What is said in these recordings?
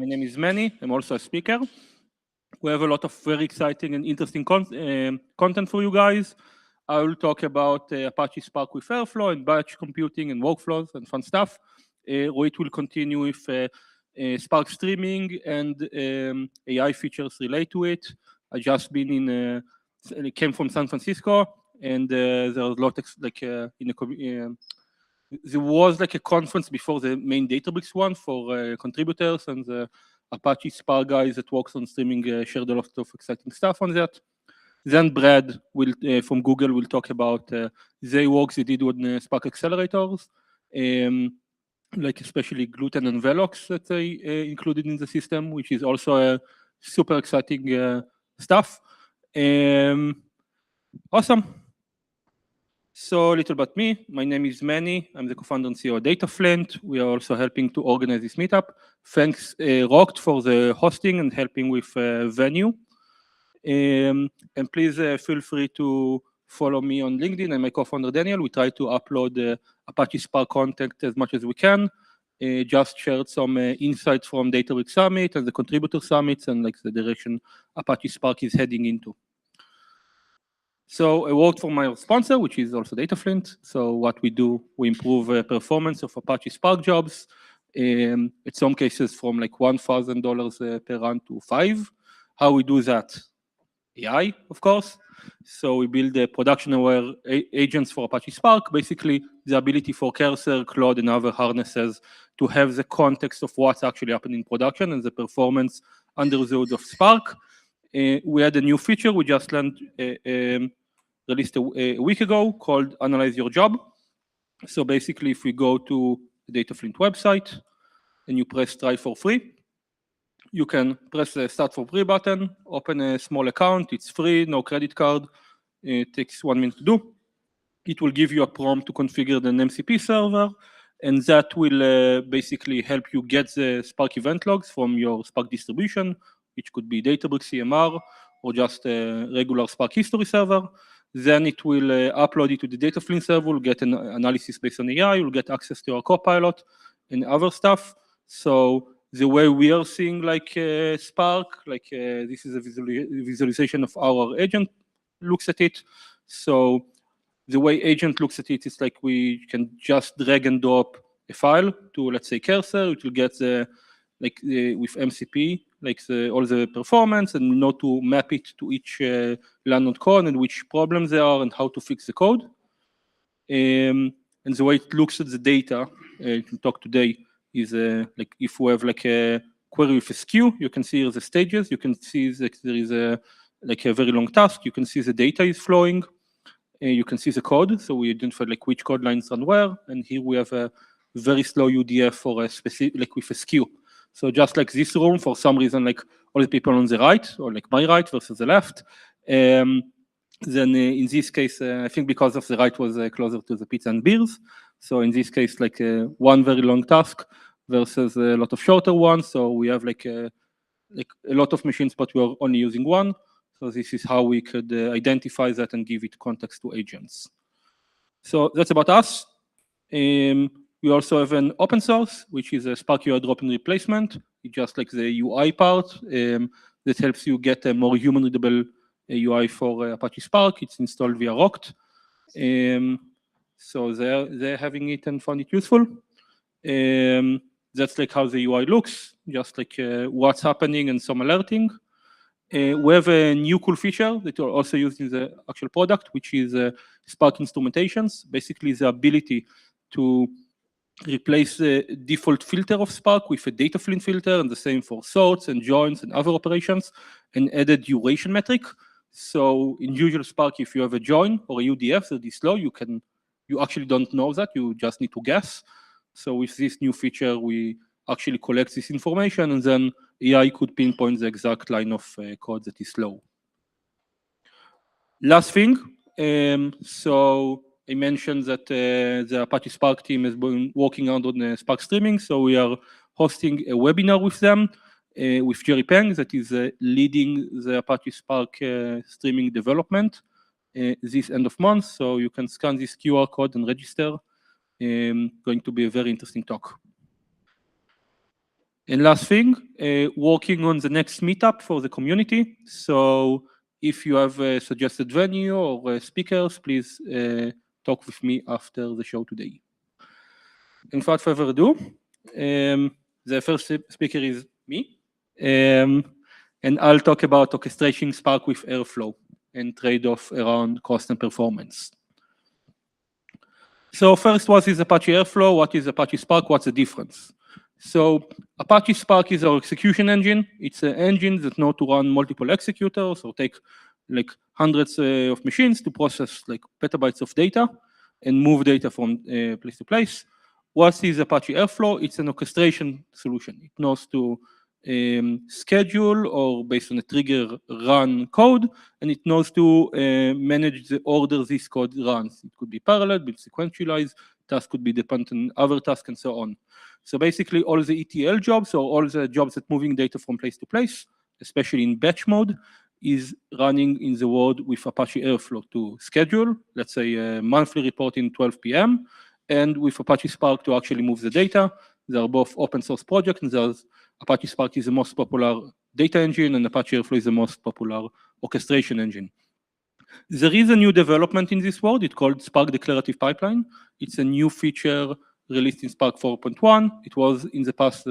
name is Meni. I'm also a speaker. We have a lot of very exciting and interesting content for you guys. I will talk about Apache Spark with Airflow and batch computing and workflows and fun stuff. Rohit will continue with Spark streaming and AI features relate to it. I just been in, came from San Francisco, and there was a lot there was like a conference before the main Databricks one for contributors, and the Apache Spark guys that works on streaming shared a lot of exciting stuff on that. Then Brad will from Google will talk about the works they did with Spark accelerators, like especially Gluten and Velox that they included in the system, which is also a super exciting stuff. Awesome. So a little about me. My name is Meni. I'm the co-founder and CEO of DataFlint. We are also helping to organize this meetup. Thanks, Rocked, for the hosting and helping with venue. And please feel free to follow me on LinkedIn and my co-founder Daniel. We try to upload Apache Spark content as much as we can. Just shared some insights from Databricks Summit and the contributor summits and like the direction Apache Spark is heading into. So I worked for my sponsor, which is also DataFlint. So what we do, we improve performance of Apache Spark jobs. In some cases from like $1,000 per run to $5,000. How we do that? AI, of course. So we build production-aware agents for Apache Spark, basically the ability for Cursor, Claude, and other harnesses to have the context of what's actually happening in production and the performance under the hood of Spark. We had a new feature we just released a week ago called Analyze Your Job. So basically, if we go to the DataFlint website and you press Try for free, you can press the Start for Free button, open a small account. It's free, no credit card. It takes 1 minute to do. It will give you a prompt to configure the MCP server, and that will basically help you get the Spark event logs from your Spark distribution, which could be Databricks CMR or just a regular Spark history server. Then it will upload it to the DataFlint server, will get an analysis based on AI, you'll get access to our Copilot and other stuff. So the way we are seeing like Spark, like this is a visualization of our agent looks at it. So the way agent looks at it is like we can just drag and drop a file to, let's say, Cursor. It will get the with MCP, like all the performance, and know to map it to each land node code and which problems there are and how to fix the code. And the way it looks at the data, we talk today, is like if we have like a query with a skew, you can see the stages. You can see that there is a very long task. You can see the data is flowing. You can see the code. So we identify like which code lines run where. And here we have a very slow UDF for a specific, like with a skew. So just like this room, for some reason, like all the people on the right, or like my right versus the left. Then in this case, I think because of the right was closer to the pizza and beers. So in this case, like one very long task versus a lot of shorter ones. So we have like a lot of machines, but we are only using one. So this is how we could identify that and give it context to agents. So that's about us. We also have an open source, which is a Spark UI drop-in replacement. It's just like the UI part that helps you get a more human-readable UI for Apache Spark. It's installed via Rocked. So they're having it and found it useful. That's like how the UI looks, just like what's happening and some alerting. We have a new cool feature that we're also using in the actual product, which is Spark instrumentations. Basically, the ability to replace the default filter of Spark with a DataFlint filter, and the same for sorts and joins and other operations, and add a duration metric. So in usual Spark, if you have a join or a UDF that is slow, you actually don't know that, you just need to guess. So with this new feature, we actually collect this information, and then AI could pinpoint the exact line of code that is slow. Last thing, so I mentioned that the Apache Spark team has been working on Spark streaming, so we are hosting a webinar with them, with Jerry Peng, that is leading the Apache Spark streaming development this end of month. So you can scan this QR code and register. Going to be a very interesting talk. And last thing, working on the next meetup for the community. So if you have a suggested venue or speakers, please talk with me after the show today. And without further ado, the first speaker is me. And I'll talk about orchestrating Spark with Airflow and trade-off around cost and performance. So first, what is Apache Airflow? What is Apache Spark? What's the difference? So Apache Spark is our execution engine. It's an engine that knows to run multiple executors or take like hundreds of machines to process like petabytes of data and move data from place to place. What is Apache Airflow? It's an orchestration solution. It knows to schedule or based on a trigger run code, and it knows to manage the order this code runs. It could be parallel, be sequentialized, task could be dependent on other tasks and so on. So basically all the ETL jobs or all the jobs that moving data from place to place, especially in batch mode, is running in the world with Apache Airflow to schedule, let's say a monthly report in 12 p.m., and with Apache Spark to actually move the data. They are both open source projects, and Apache Spark is the most popular data engine, and Apache Airflow is the most popular orchestration engine. There is a new development in this world. It's called Spark Declarative Pipeline. It's a new feature released in Spark 4.1. It was in the past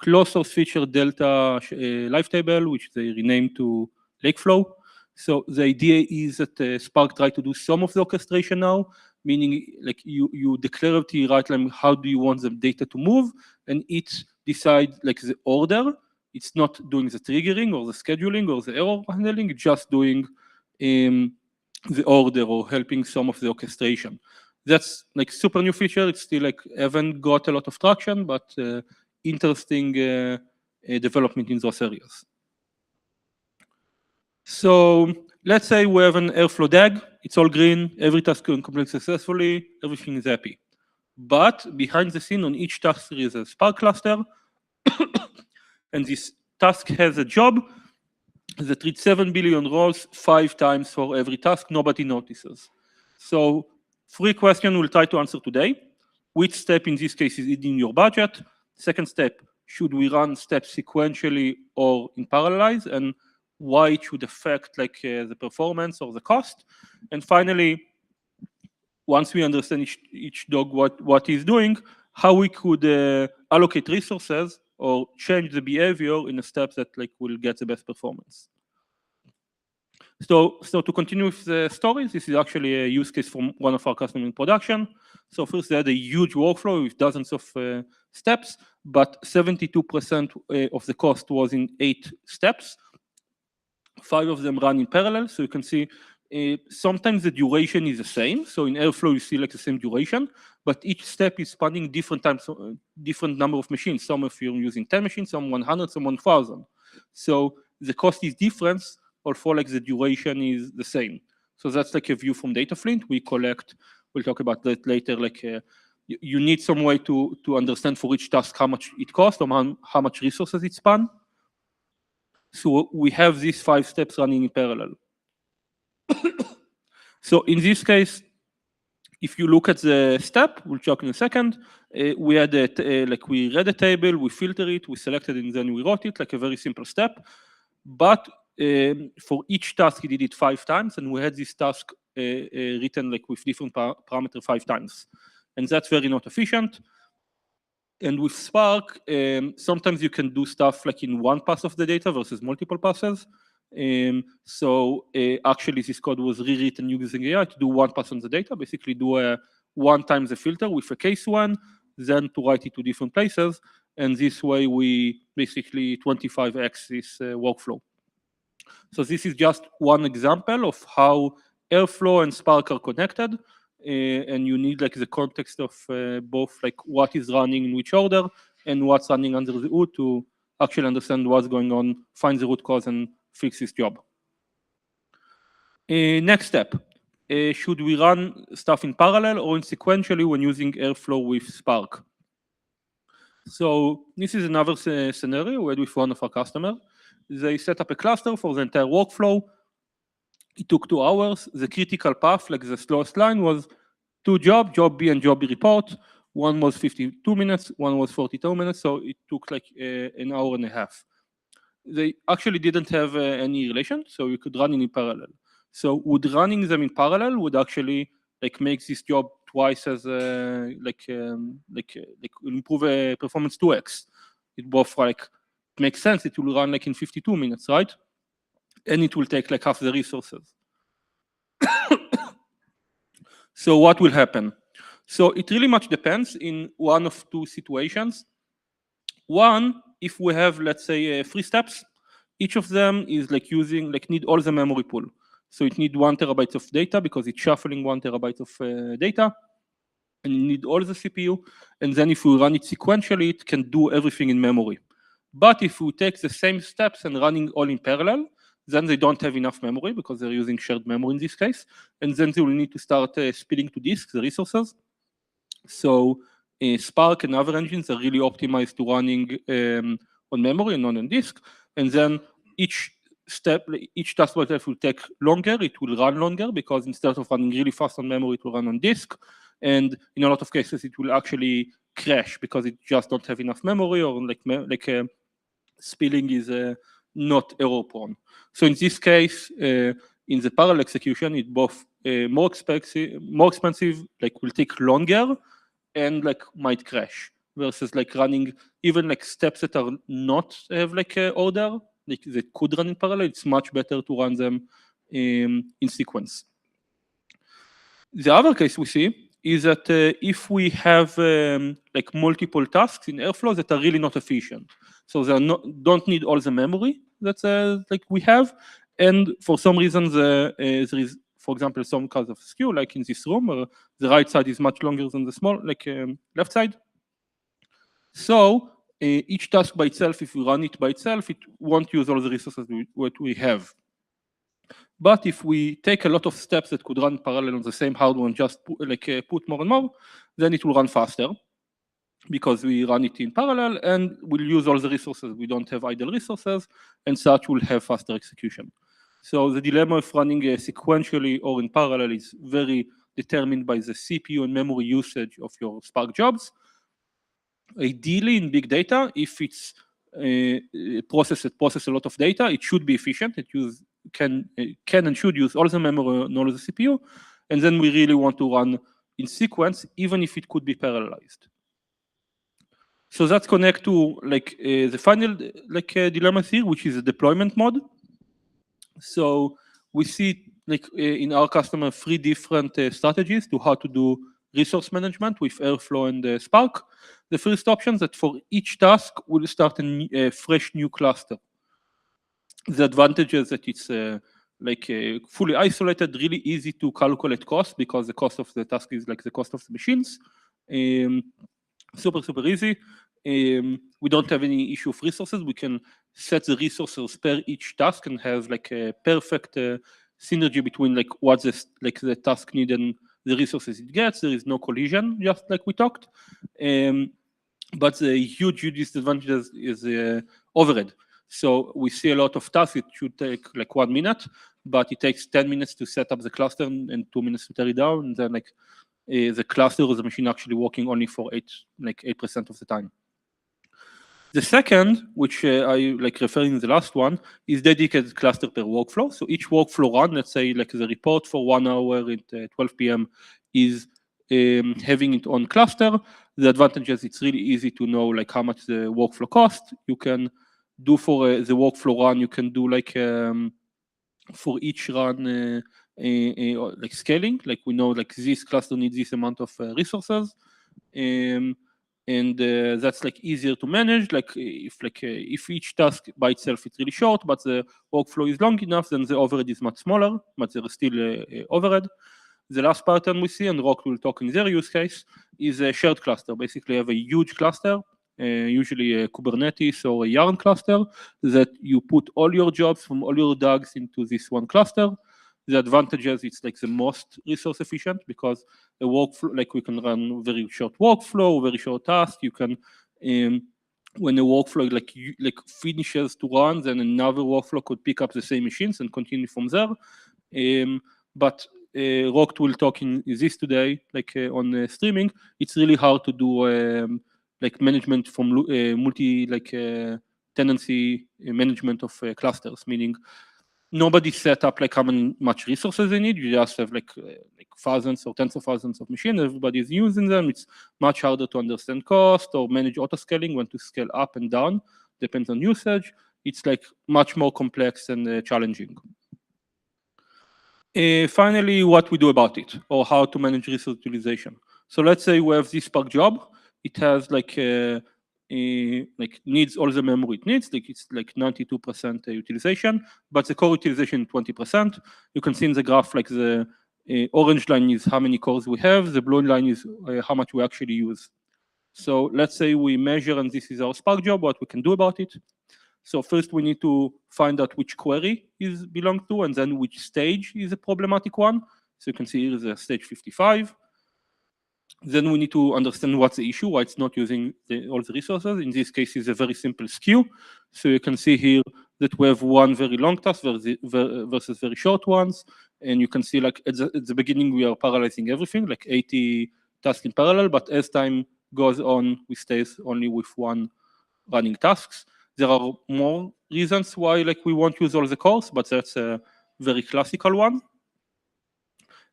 closed source feature Delta live table, which they renamed to Lakeflow. So the idea is that Spark try to do some of the orchestration now, meaning like you declaratively write like how do you want the data to move, and each decide like the order. It's not doing the triggering or the scheduling or the error handling, it's just doing the order or helping some of the orchestration. That's like super new feature. It's still like haven't got a lot of traction, but interesting development in those areas. So let's say we have an Airflow DAG. It's all green. Every task can complete successfully. Everything is happy. But behind the scene on each task there is a Spark cluster. And this task has a job that reads 7 billion rows 5 times for every task. Nobody notices. So 3 questions we'll try to answer today. Which step in this case is in your budget? Second step, should we run steps sequentially or in parallelize? And why it should affect like the performance or the cost? And finally, once we understand each dog what he's doing, how we could allocate resources or change the behavior in a step that like will get the best performance. So to continue with the stories, this is actually a use case from one of our customers in production. So first they had a huge workflow with dozens of steps, but 72% of the cost was in 8 steps. 5 of them run in parallel, so you can see sometimes the duration is the same. So in Airflow you see like the same duration, but each step is spanning different times, different number of machines. Some of you are using 10 machines, some 100, some 1,000. So the cost is different, although like the duration is the same. So that's like a view from DataFlint. We collect, we'll talk about that later, like you need some way to understand for each task how much it costs or how much resources it span. So we have these 5 steps running in parallel. So in this case, if you look at the step, we'll talk in a second, we had like we read a table, we filter it, we selected it, and then we wrote it, like a very simple step. But for each task, he did it 5 times, and we had this task written like with different parameters 5 times. And that's very not efficient. And with Spark, sometimes you can do stuff like in one pass of the data versus multiple passes. So actually this code was rewritten using AI to do 1 pass on the data, basically do 1 times the filter with a case 1, then to write it to different places. And this way we basically 25x this workflow. So this is just one example of how Airflow and Spark are connected. And you need like the context of both like what is running in which order and what's running under the hood to actually understand what's going on, find the root cause and fix this job. Next step, should we run stuff in parallel or in sequentially when using Airflow with Spark? So this is another scenario we had with one of our customers. They set up a cluster for the entire workflow. It took 2 hours. The critical path, like the slowest line, was 2 jobs, job B and job B report. one was 52 minutes, one was 42 minutes, so it took like an hour and a half. They actually didn't have any relation, so you could run in parallel. So would running them in parallel would actually like make this job twice as improve performance 2x. It both like makes sense. It will run like in 52 minutes, right? And it will take like half the resources. So what will happen? So it really much depends in one of two situations. One, if we have, let's say, 3 steps, each of them is like using, like need all the memory pool. So it need 1 terabyte of data because it's shuffling 1 terabyte of data, and you need all the CPU. And then if we run it sequentially, it can do everything in memory. But if we take the same steps and running all in parallel, then they don't have enough memory because they're using shared memory in this case. And then they will need to start splitting to disk the resources. So Spark and other engines are really optimized to running on memory and not on disk. And then each task by itself will take longer, it will run longer because instead of running really fast on memory, it will run on disk. And in a lot of cases, it will actually crash because it just don't have enough memory, or spilling is not error prone. So in this case, in the parallel execution, it both more expensive, like will take longer, and like might crash, versus like running even like steps that are not have like order, like they could run in parallel. It's much better to run them in sequence. The other case we see is that if we have like multiple tasks in Airflow that are really not efficient, so they don't need all the memory that like we have, and for some reason there is, for example, some kind of skew, like in this room, where the right side is much longer than the small, like left side. So each task by itself, if we run it by itself, it won't use all the resources what we have. But if we take a lot of steps that could run parallel on the same hardware and just put more and more, then it will run faster because we run it in parallel and we'll use all the resources. We don't have idle resources, and such will have faster execution. So the dilemma of running sequentially or in parallel is very determined by the CPU and memory usage of your Spark jobs. Ideally, in big data, if it's a process that processes a lot of data, it should be efficient. It can and should use all the memory and all the CPU, and then we really want to run in sequence, even if it could be parallelized. So that's connect to like the final dilemma here, which is the deployment mode. So we see like in our customer 3 different strategies to how to do resource management with Airflow and Spark. The first option is that for each task, we'll start a fresh new cluster. The advantage is that it's fully isolated, really easy to calculate cost because the cost of the task is like the cost of the machines. Super easy. We don't have any issue of resources. We can set the resources per each task and have like a perfect synergy between like what the task needs and the resources it gets. There is no collision, just like we talked. But the huge disadvantage is overhead. So we see a lot of tasks. It should take like 1 minute, but it takes 10 minutes to set up the cluster and 2 minutes to tear it down. And then like the cluster or the machine actually working only for 8% of the time. The second, which I like referring to the last one, is dedicated cluster per workflow. So each workflow run, let's say like the report for 1 hour at 12 p.m. is having it on cluster. The advantage is it's really easy to know like how much the workflow costs. You can do for the workflow run, you can do like for each run like scaling, like we know like this cluster needs this amount of resources. And that's like easier to manage. Like if each task by itself is really short, but the workflow is long enough, then the overhead is much smaller, but there is still overhead. The last pattern we see, and Rock will talk in their use case, is a shared cluster. Basically, you have a huge cluster, usually a Kubernetes or a Yarn cluster, that you put all your jobs from all your DAGs into this one cluster. The advantage is it's like the most resource efficient because a workflow, like we can run very short workflow, very short task. You can, when a workflow like finishes to run, then another workflow could pick up the same machines and continue from there. But Rock will talk in this today, like on streaming, it's really hard to do like management from multi like tenancy management of clusters, meaning nobody set up like how much resources they need. You just have like thousands or tens of thousands of machines. Everybody is using them. It's much harder to understand cost or manage auto scaling, when to scale up and down, depends on usage. It's like much more complex and challenging. Finally, what we do about it, or how to manage resource utilization. So let's say we have this Spark job. It has like needs all the memory it needs. Like it's like 92% utilization, but the core utilization 20%. You can see in the graph like the orange line is how many cores we have. The blue line is how much we actually use. So let's say we measure, and this is our Spark job. What we can do about it. So first we need to find out which query is belongs to, and then which stage is a problematic one. So you can see here is a stage 55. Then we need to understand what's the issue, why it's not using all the resources. In this case, it's a very simple skew. So you can see here that we have one very long task versus very short ones. And you can see like at the beginning, we are parallelizing everything, like 80 tasks in parallel. But as time goes on, we stay only with one running tasks. There are more reasons why like we won't use all the cores, but that's a very classical one.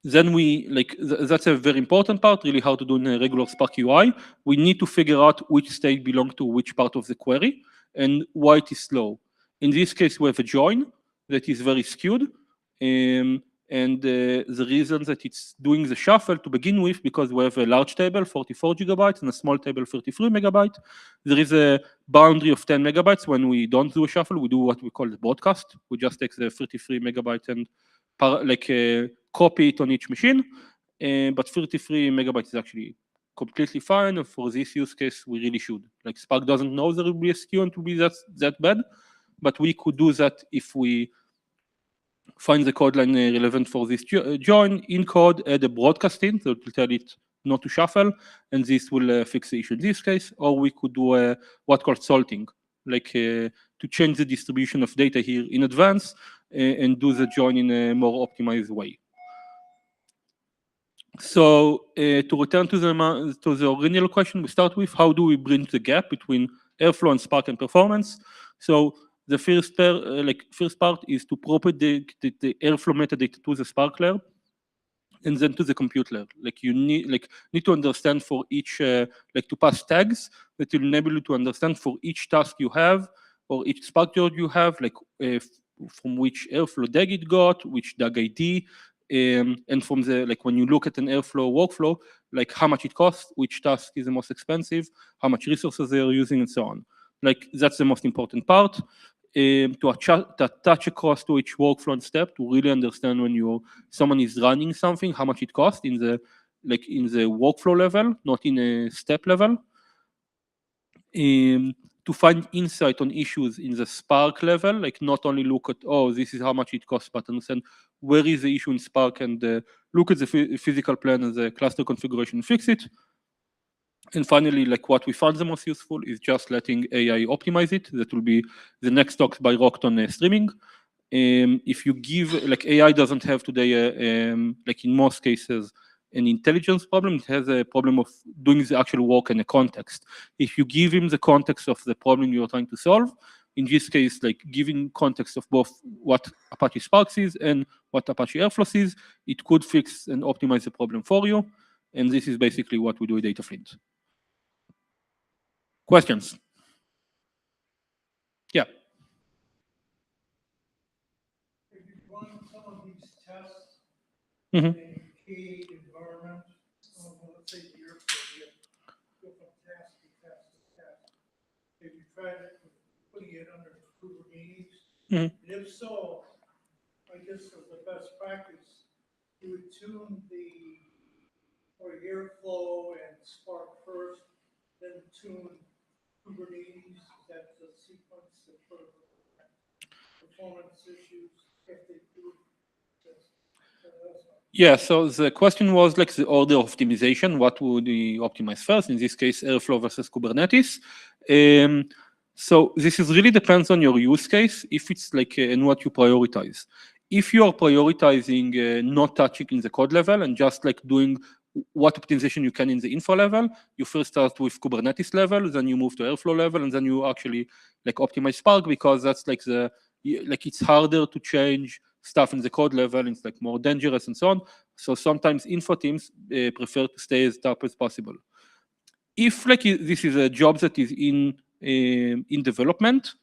Then we like that's a very important part, really hard to do in a regular Spark UI. We need to figure out which state belongs to which part of the query and why it is slow. In this case, we have a join that is very skewed, and the reason that it's doing the shuffle to begin with, because we have a large table, 44 gigabytes, and a small table, 33 megabytes. There is a boundary of 10 megabytes. When we don't do a shuffle, we do what we call the broadcast. We just take the 33 megabytes and copy it on each machine. But 33 megabytes is actually completely fine. And for this use case, we really should. Like Spark doesn't know there will be a skew and to be that bad, but we could do that if we find the code line relevant for this join, in code, add a broadcast in, so it will tell it not to shuffle, and this will fix the issue in this case. Or we could do what called salting, like to change the distribution of data here in advance and do the join in a more optimized way. So to return to the original question we start with, how do we bridge the gap between Airflow and Spark and performance? So the first part is to propagate the Airflow metadata to the Spark layer, and then to the compute layer. Like you need to understand for each to pass tags that will enable you to understand for each task you have or each Spark job you have, from which Airflow DAG it got, which DAG ID, and from the when you look at an Airflow workflow, like how much it costs, which task is the most expensive, how much resources they are using, and so on. Like that's the most important part. To attach across to each workflow and step to really understand when someone is running something, how much it costs in the workflow level, not in a step level. To find insight on issues in the Spark level, like not only look at, oh, this is how much it costs, but understand where is the issue in Spark and look at the physical plan and the cluster configuration and fix it. And finally, what we found the most useful is just letting AI optimize it. That will be the next talks by Rocked on streaming. If you give, AI doesn't have today, in most cases, an intelligence problem. It has a problem of doing the actual work in a context. If you give him the context of the problem you're trying to solve, in this case, giving context of both what Apache Spark is and what Apache Airflow is, it could fix and optimize the problem for you. And this is basically what we do with DataFlint. Questions? Yeah. If you run some of these tests Mm-hmm. in a key environment, let's say you're go from task to task to task, if you tried putting it under Kubernetes, Mm-hmm. and if so, I guess as the best practice, you would tune or Airflow and Spark first, then tune Kubernetes. That's the sequence of performance issues if they prove this. Yeah, so the question was the order of optimization. What would we optimize first? In this case, Airflow versus Kubernetes. So this is really depends on your use case, if it's and what you prioritize. if you are prioritizing not touching in the code level and just like doing what optimization you can in the infra level, you first start with Kubernetes level, then you move to Airflow level, and then you actually like optimize Spark, because that's like it's harder to change stuff in the code level. It's like more dangerous and so on. So sometimes infra teams prefer to stay as top as possible. If like this is a job that is in development,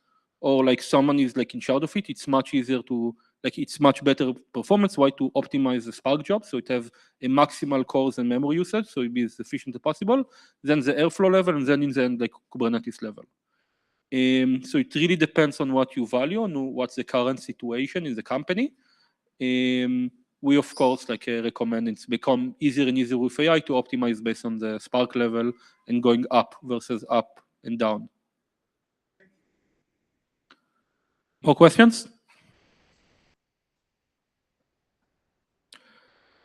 or like someone is like in charge of it, it's much easier to like it's much better performance-wise to optimize the Spark job, so it have a maximal cores and memory usage, so it be as efficient as possible. Then the Airflow level, and then in the end like Kubernetes level. So it really depends on what you value and what's the current situation in the company. We of course like recommend it's become easier and easier with AI to optimize based on the Spark level and going up versus up and down. More questions?